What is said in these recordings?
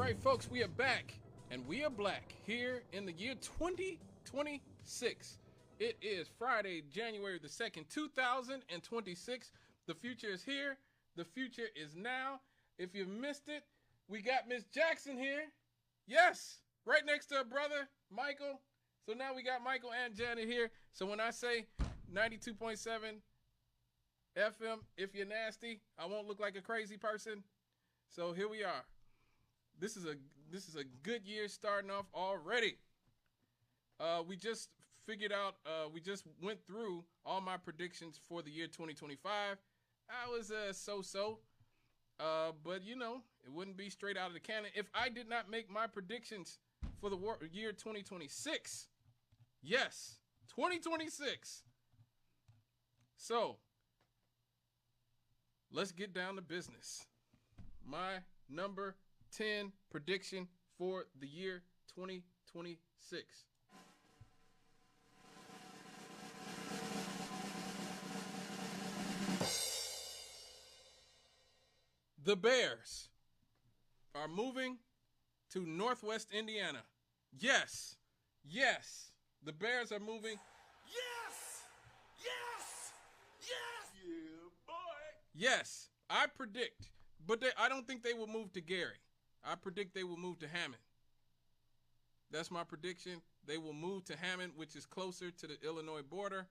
right, folks, we are back, and we are black here in the year 2026. It is Friday, January the 2nd, 2026. The future is here. The future is now. If you missed it, we got Miss Jackson here. Yes, right next to her brother, Michael. So now we got Michael and Janet here. So when I say 92.7 FM, if you're nasty, I won't look like a crazy person. So here we are. This is a good year starting off already. We just figured out, we just went through all my predictions for the year 2025. I was so-so, but you know, it wouldn't be straight out of the cannon if I did not make my predictions for the year 2026. Yes, 2026. So, let's get down to business. My number 10 prediction for the year 2026. The Bears are moving to Northwest Indiana. Yes. Yes. The Bears are moving. Yes! Yes! Yes! Yeah, boy! Yes, I predict. But I don't think they will move to Gary. I predict they will move to Hammond. That's my prediction. They will move to Hammond, which is closer to the Illinois border.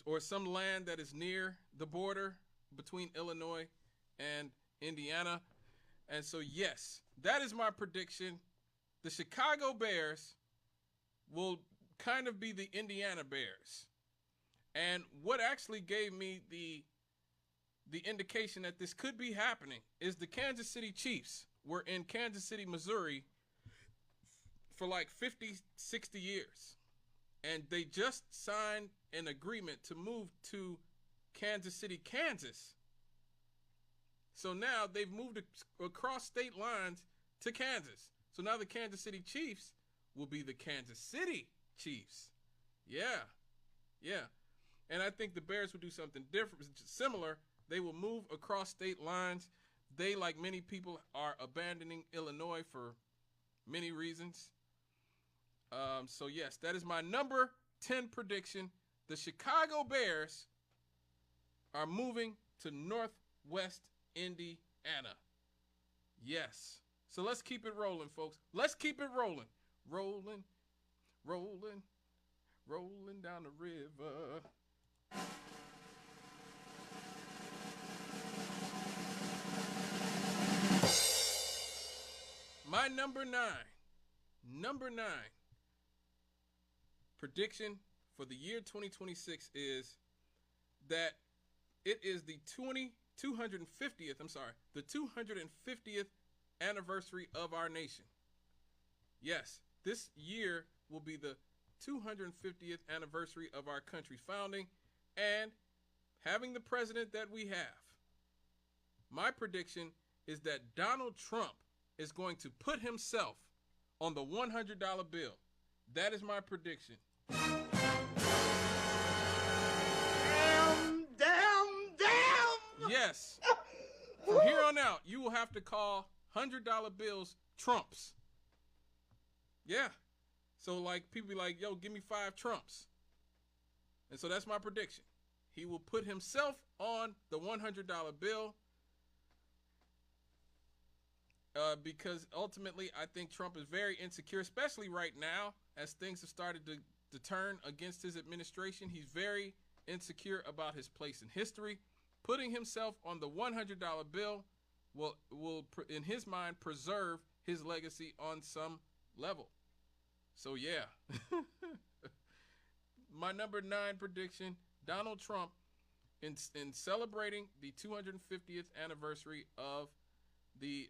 Or some land that is near the border between Illinois and Indiana. And so, yes, that is my prediction. The Chicago Bears will kind of be the Indiana Bears. And what actually gave me the indication that this could be happening is the Kansas City Chiefs were in Kansas City, Missouri for like 50, 60 years. And they just signed an agreement to move to Kansas City, Kansas. So now they've moved across state lines to Kansas. So now the Kansas City Chiefs will be the Kansas City Chiefs. Yeah. Yeah. And I think the Bears will do something different, similar. They will move across state lines. They, like many people, are abandoning Illinois for many reasons. So, yes, that is my number 10 prediction. The Chicago Bears are moving to Northwest Indiana. Yes. So let's keep it rolling, folks. Let's keep it rolling. Rolling, rolling, rolling down the river. My number nine prediction for the year 2026 is that it is the 250th anniversary of our nation. Yes, this year will be the 250th anniversary of our country's founding and having the president that we have. My prediction is that Donald Trump is going to put himself on the $100 bill. That is my prediction. Damn! Yes. From here on out, you will have to call $100 bills Trumps. Yeah. So, like, people be like, yo, give me 5 Trumps. And so that's my prediction. He will put himself on the $100 bill. Because ultimately, I think Trump is very insecure, especially right now, as things have started to turn against his administration. He's very insecure about his place in history. Putting himself on the $100 bill will, in his mind, preserve his legacy on some level. So, yeah. My number 9 prediction, Donald Trump, in celebrating the 250th anniversary of the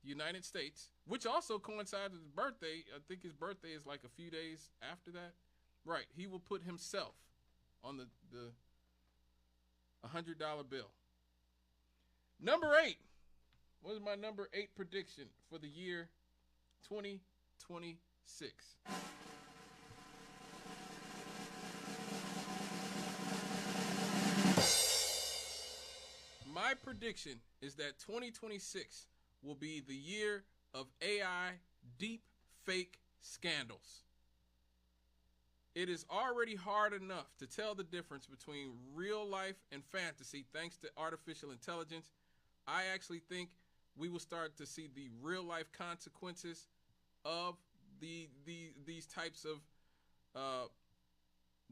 United States, which also coincides with his birthday. I think his birthday is like a few days after that. Right. He will put himself on the $100 bill. Number 8. What is my number 8 prediction for the year 2026? My prediction is that 2026 will be the year of AI deep fake scandals. It is already hard enough to tell the difference between real life and fantasy thanks to artificial intelligence. I actually think we will start to see the real life consequences of these types of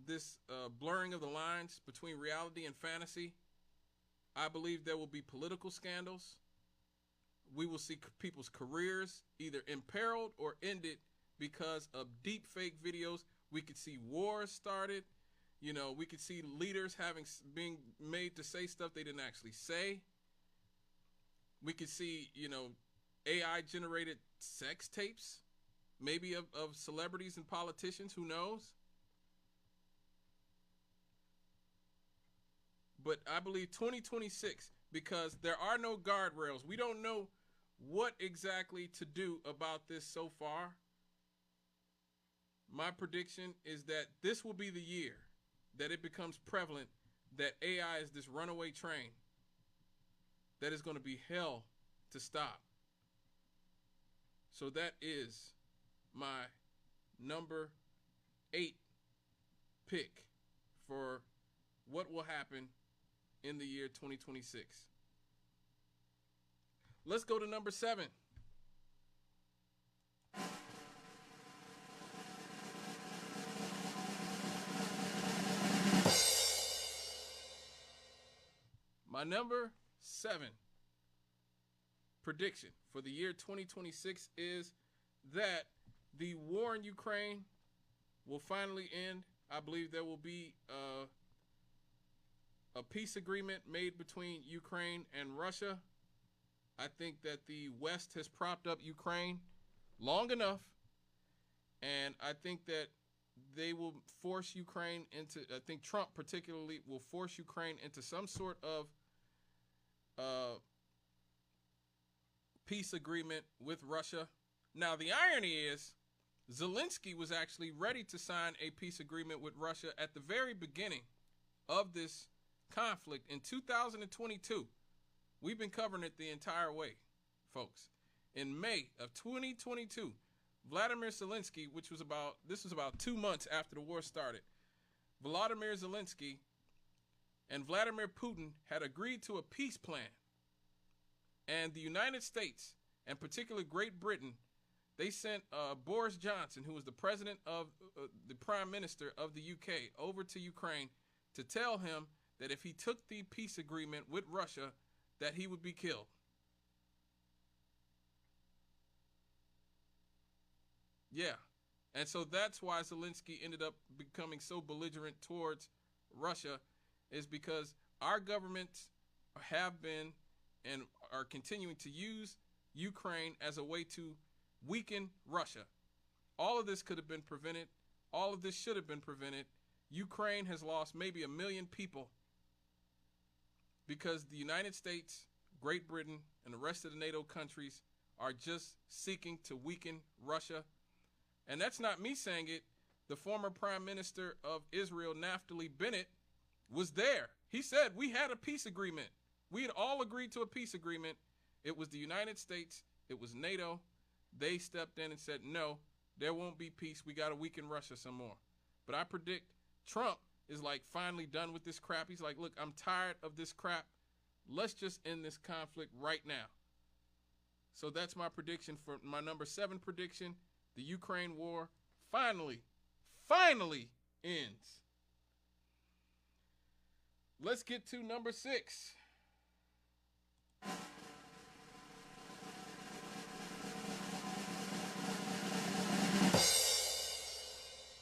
this blurring of the lines between reality and fantasy. I believe there will be political scandals. We will see people's careers either imperiled or ended because of deep fake videos. We could see wars started. You know, we could see leaders being made to say stuff they didn't actually say. We could see, you know, AI generated sex tapes, maybe of celebrities and politicians, who knows? But I believe 2026, because there are no guardrails. We don't know what exactly to do about this so far. My prediction is that this will be the year that it becomes prevalent that AI is this runaway train that is going to be hell to stop. So that is my number 8 pick for what will happen in the year 2026. Let's go to number 7. My number 7 prediction for the year 2026 is that the war in Ukraine will finally end. I believe there will be a peace agreement made between Ukraine and Russia. I think that the West has propped up Ukraine long enough, and I think that they will force Ukraine into, I think Trump particularly will force Ukraine into some sort of peace agreement with Russia. Now, the irony is Zelensky was actually ready to sign a peace agreement with Russia at the very beginning of this conflict in 2022. We've been covering it the entire way, folks. In May of 2022, Vladimir Zelensky, this was about 2 months after the war started, Volodymyr Zelensky and Vladimir Putin had agreed to a peace plan. And the United States, and particularly Great Britain, they sent Boris Johnson, who was the president of the prime minister of the UK, over to Ukraine to tell him that if he took the peace agreement with Russia, that he would be killed. Yeah. And so that's why Zelensky ended up becoming so belligerent towards Russia, is because our governments have been and are continuing to use Ukraine as a way to weaken Russia. All of this could have been prevented. All of this should have been prevented. Ukraine has lost maybe 1 million people because the United States, Great Britain, and the rest of the NATO countries are just seeking to weaken Russia. And that's not me saying it. The former Prime Minister of Israel, Naftali Bennett, was there. He said we had a peace agreement. We had all agreed to a peace agreement. It was the United States. It was NATO. They stepped in and said, no, there won't be peace. We got to weaken Russia some more. But I predict Trump is like finally done with this crap. He's like, look, I'm tired of this crap. Let's just end this conflict right now. So that's my prediction for my number 7 prediction. The Ukraine war finally ends. Let's get to number 6.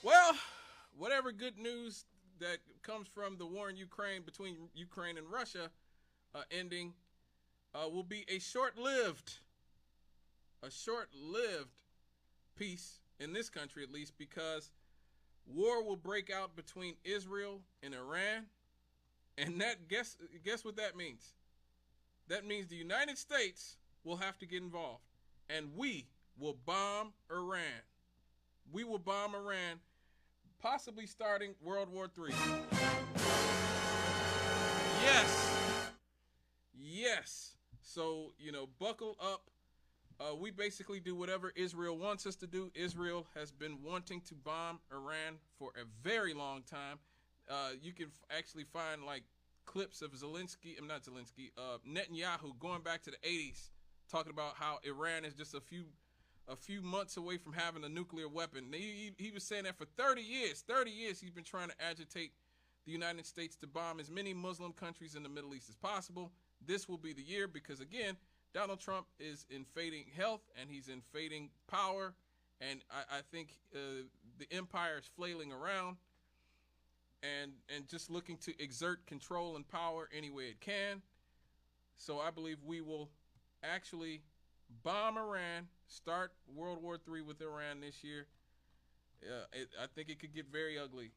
Well, whatever good news that comes from the war in Ukraine, between Ukraine and Russia ending, will be a short-lived peace in this country, at least, because war will break out between Israel and Iran. And that, guess what that means? That means the United States will have to get involved, and we will bomb Iran. We will bomb Iran, possibly starting World War III. Yes. So, buckle up. We basically do whatever Israel wants us to do. Israel has been wanting to bomb Iran for a very long time. You can actually find like clips of Netanyahu going back to the 80s, talking about how Iran is just a few months away from having a nuclear weapon. He was saying that for 30 years. 30 years he's been trying to agitate the United States to bomb as many Muslim countries in the Middle East as possible. This will be the year because, again, Donald Trump is invading health and he's invading power. And I think the empire is flailing around and just looking to exert control and power any way it can. So I believe we will actually bomb Iran, start World War III with Iran this year. I think it could get very ugly.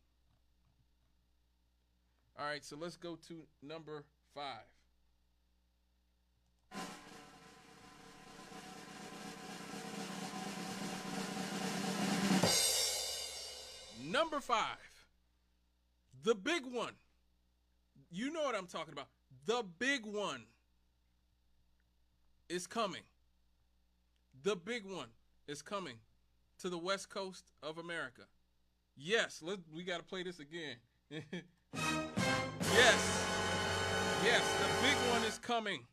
All right, so let's go to number 5. Number 5, the big one. You know what I'm talking about. The big one is coming. The big one is coming to the West Coast of America. Yes, we got to play this again. Yes, the big one is coming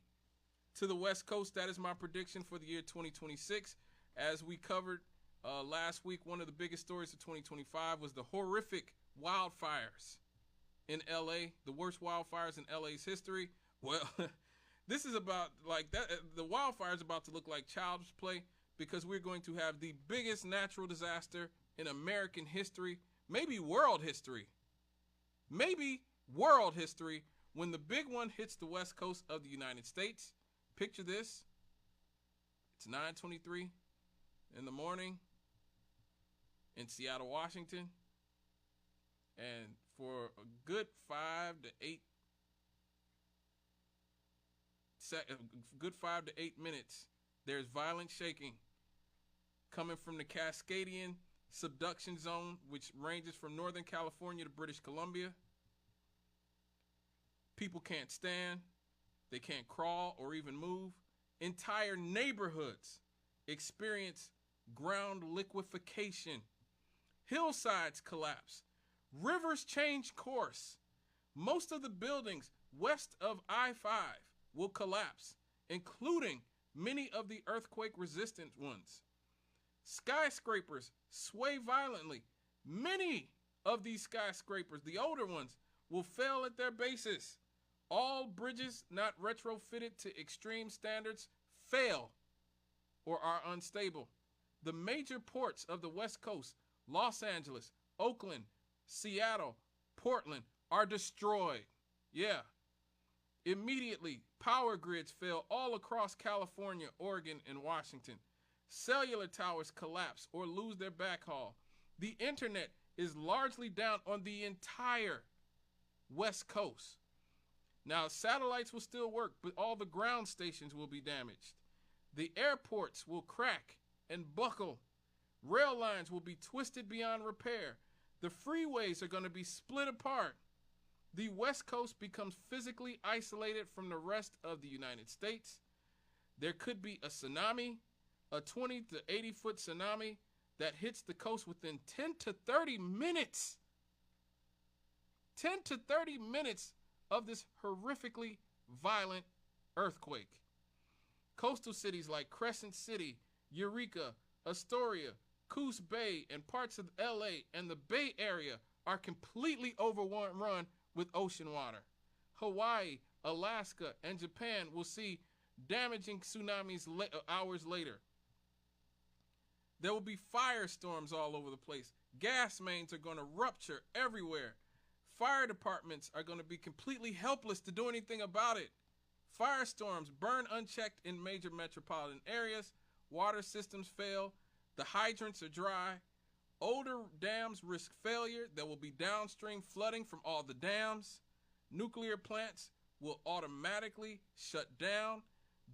to the West Coast. That is my prediction for the year 2026. As we covered last week, one of the biggest stories of 2025 was the horrific wildfires in LA, the worst wildfires in LA's history. Well, this is about like that. The wildfire is about to look like child's play because we're going to have the biggest natural disaster in American history, maybe world history. Maybe world history when the big one hits the West Coast of the United States. Picture this. It's 9:23 in the morning in Seattle, Washington. And for a good 5 to 8 minutes, there's violent shaking coming from the Cascadian subduction zone, which ranges from Northern California to British Columbia. People can't stand, they can't crawl or even move. Entire neighborhoods experience ground liquefaction. Hillsides collapse. Rivers change course. Most of the buildings west of I-5 will collapse, including many of the earthquake-resistant ones. Skyscrapers sway violently. Many of these skyscrapers, the older ones, will fail at their bases. All bridges not retrofitted to extreme standards fail or are unstable. The major ports of the West Coast, Los Angeles, Oakland, Seattle, Portland, are destroyed. Yeah. Immediately, power grids fail all across California, Oregon, and Washington. Cellular towers collapse or lose their backhaul. The internet is largely down on the entire West Coast. Now, satellites will still work, but all the ground stations will be damaged. The airports will crack and buckle. Rail lines will be twisted beyond repair. The freeways are going to be split apart. The West Coast becomes physically isolated from the rest of the United States. There could be a tsunami, a 20 to 80 foot tsunami that hits the coast within 10 to 30 minutes. 10 to 30 minutes of this horrifically violent earthquake. Coastal cities like Crescent City, Eureka, Astoria, Coos Bay, and parts of LA and the Bay Area are completely overrun with ocean water. Hawaii, Alaska, and Japan will see damaging tsunamis hours later. There will be firestorms all over the place. Gas mains are going to rupture everywhere. Fire departments are going to be completely helpless to do anything about it. Firestorms burn unchecked in major metropolitan areas. Water systems fail. The hydrants are dry. Older dams risk failure. There will be downstream flooding from all the dams. Nuclear plants will automatically shut down.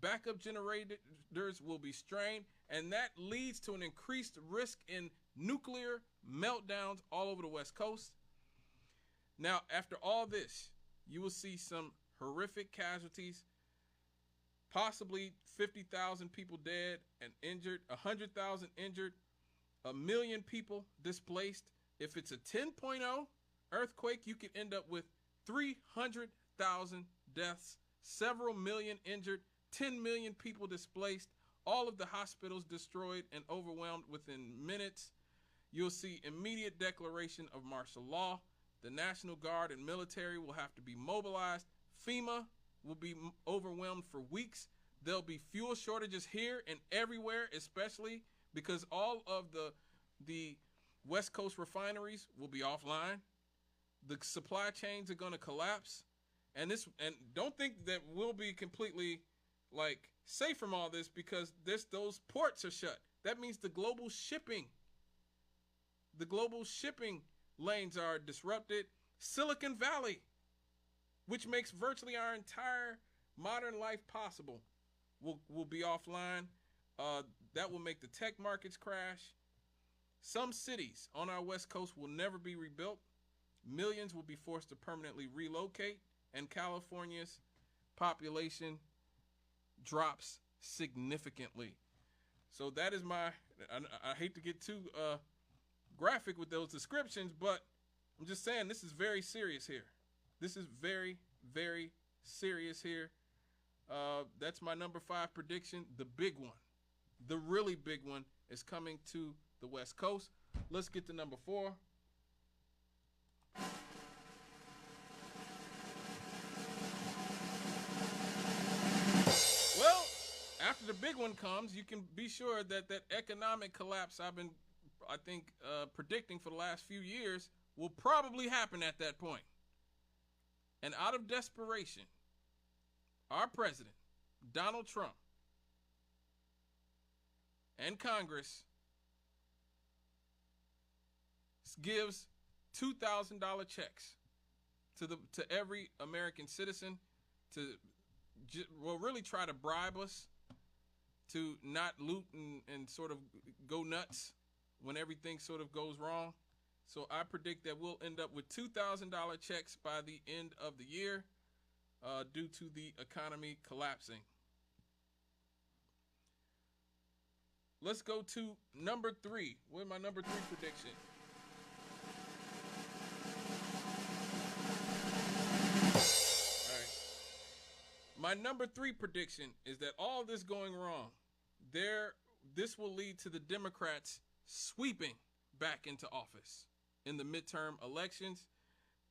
Backup generators will be strained. And that leads to an increased risk in nuclear meltdowns all over the West Coast. Now, after all this, you will see some horrific casualties. possibly 50,000 people dead and injured, 100,000 injured, 1 million people displaced. If it's a 10.0 earthquake, you could end up with 300,000 deaths, several million injured, 10 million people displaced, all of the hospitals destroyed and overwhelmed within minutes. You'll see immediate declaration of martial law. The National Guard and military will have to be mobilized. FEMA will be overwhelmed for weeks. There'll be fuel shortages here and everywhere, especially because all of the West Coast refineries will be offline. The supply chains are going to collapse. And don't think that we'll be completely like safe from all this, because those ports are shut. That means the global shipping lanes are disrupted. Silicon Valley, which makes virtually our entire modern life possible, will be offline. That will make the tech markets crash. Some cities on our West Coast will never be rebuilt. Millions will be forced to permanently relocate, and California's population drops significantly. So that is I hate to get too graphic with those descriptions, but I'm just saying this is very serious here. This is very, very serious here. That's my number 5 prediction. The big one, the really big one, is coming to the West Coast. Let's get to number 4. Well, after the big one comes, you can be sure that that economic collapse I've been, predicting for the last few years will probably happen at that point. And out of desperation, our president, Donald Trump, and Congress gives $2,000 checks to every American citizen to really try to bribe us to not loot and sort of go nuts when everything sort of goes wrong. So I predict that we'll end up with $2,000 checks by the end of the year due to the economy collapsing. Let's go to number 3. What's my number 3 prediction? All right. My number 3 prediction is that all this going wrong, this will lead to the Democrats sweeping back into office in the midterm elections.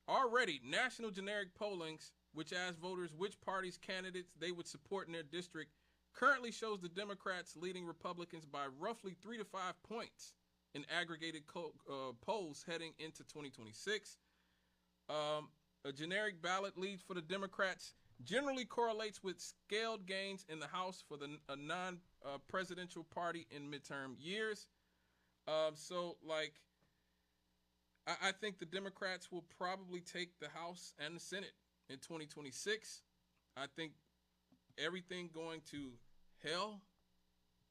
Already, national generic pollings, which asks voters which party's candidates they would support in their district, currently shows the Democrats leading Republicans by roughly 3 to 5 points in aggregated polls heading into 2026. A generic ballot lead for the Democrats generally correlates with scaled gains in the House for a non-presidential party in midterm years. I think the Democrats will probably take the House and the Senate in 2026. I think everything going to hell,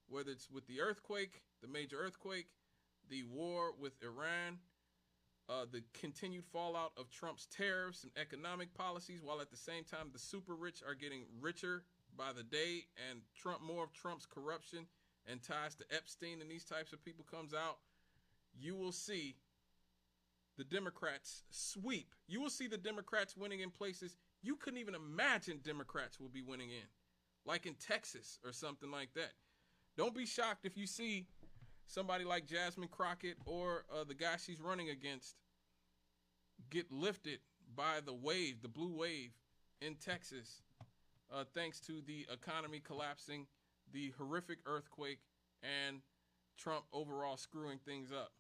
whether it's with the earthquake, the major earthquake, the war with Iran, the continued fallout of Trump's tariffs and economic policies, while at the same time the super rich are getting richer by the day, and more of Trump's corruption and ties to Epstein and these types of people comes out, you will see the Democrats sweep. You will see the Democrats winning in places you couldn't even imagine Democrats will be winning in, like in Texas or something like that. Don't be shocked if you see somebody like Jasmine Crockett or the guy she's running against get lifted by the wave, the blue wave in Texas, thanks to the economy collapsing, the horrific earthquake, and Trump overall screwing things up.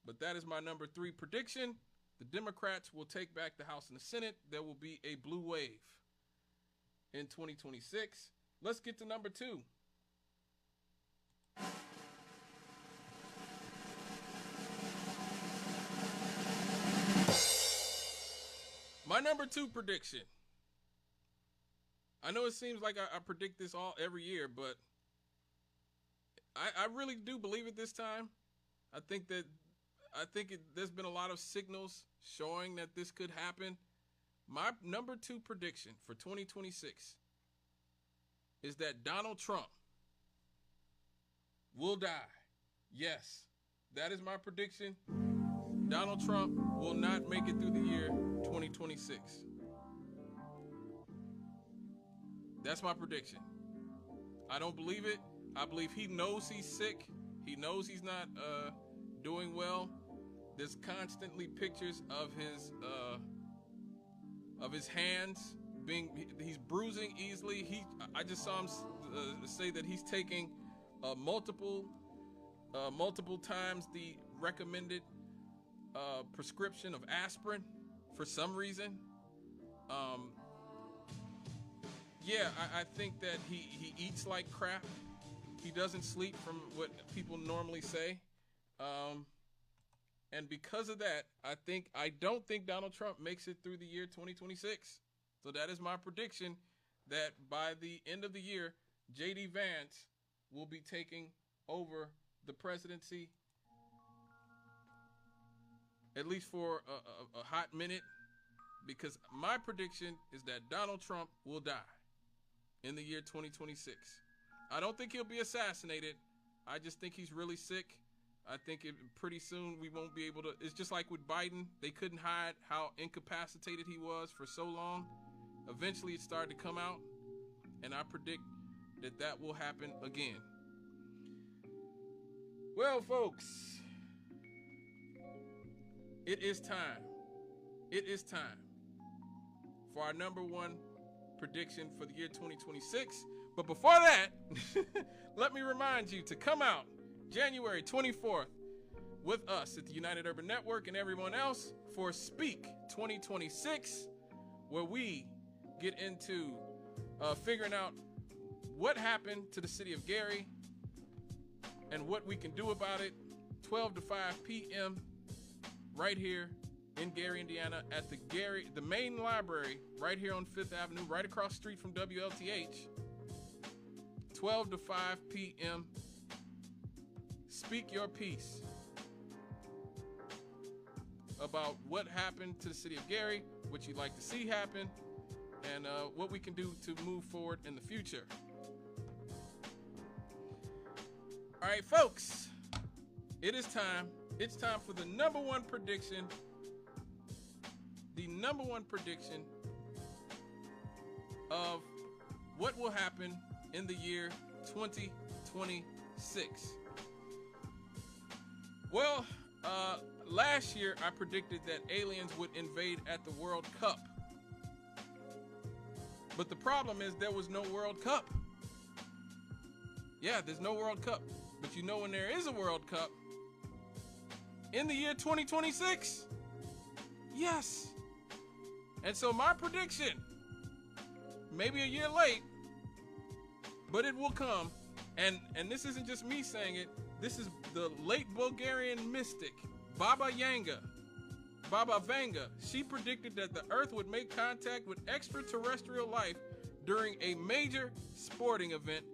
But that is my number 3 prediction. The Democrats will take back the House and the Senate. There will be a blue wave in 2026. Let's get to number 2. My number 2 prediction. I know it seems like I predict this every year, but I really do believe it this time. There's been a lot of signals showing that this could happen. My number 2 prediction for 2026 is that Donald Trump will die. Yes, that is my prediction. Donald Trump will not make it through the year 2026. That's my prediction. I don't believe it. I believe he knows he's sick. He knows he's not doing well. There's constantly pictures of his hands he's bruising easily. I just saw him say that he's taking multiple times the recommended prescription of aspirin for some reason. Yeah, I think that he eats like crap. He doesn't sleep, from what people normally say. And because of that, I don't think Donald Trump makes it through the year 2026. So that is my prediction, that by the end of the year, J.D. Vance will be taking over the presidency, at least for a hot minute, because my prediction is that Donald Trump will die in the year 2026. I don't think he'll be assassinated. I just think he's really sick. I think pretty soon we won't be able to. It's just like with Biden. They couldn't hide how incapacitated he was for so long. Eventually it started to come out, and I predict that will happen again. Well, folks, it is time. It is time for our number one prediction for the year 2026. But before that, let me remind you to come out January 24th with us at the United Urban Network and everyone else for Speak 2026, where we get into figuring out what happened to the city of Gary and what we can do about it. 12 to 5 p.m. right here in Gary, Indiana, at the main library right here on 5th Avenue, right across the street from WLTH. 12 to 5 p.m. Speak your piece about what happened to the city of Gary, what you'd like to see happen, and what we can do to move forward in the future. All right, folks, it is time. It's time for the number one prediction. The number one prediction of what will happen in the year 2026. Well, last year I predicted that aliens would invade at the World Cup. But the problem is there was no World Cup. Yeah, there's no World Cup. But you know when there is a World Cup? In the year 2026. Yes. And so my prediction, maybe a year late, but it will come. And this isn't just me saying it. This is the late Bulgarian mystic, Baba Vanga. She predicted that the Earth would make contact with extraterrestrial life during a major sporting event.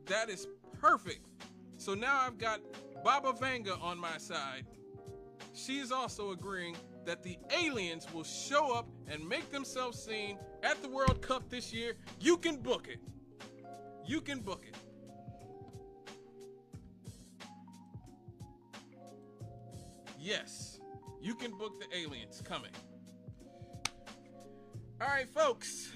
That is perfect. So now I've got Baba Vanga on my side. She is also agreeing that the aliens will show up and make themselves seen at the World Cup this year. You can book it. You can book it. Yes, you can book the aliens coming. All right, folks.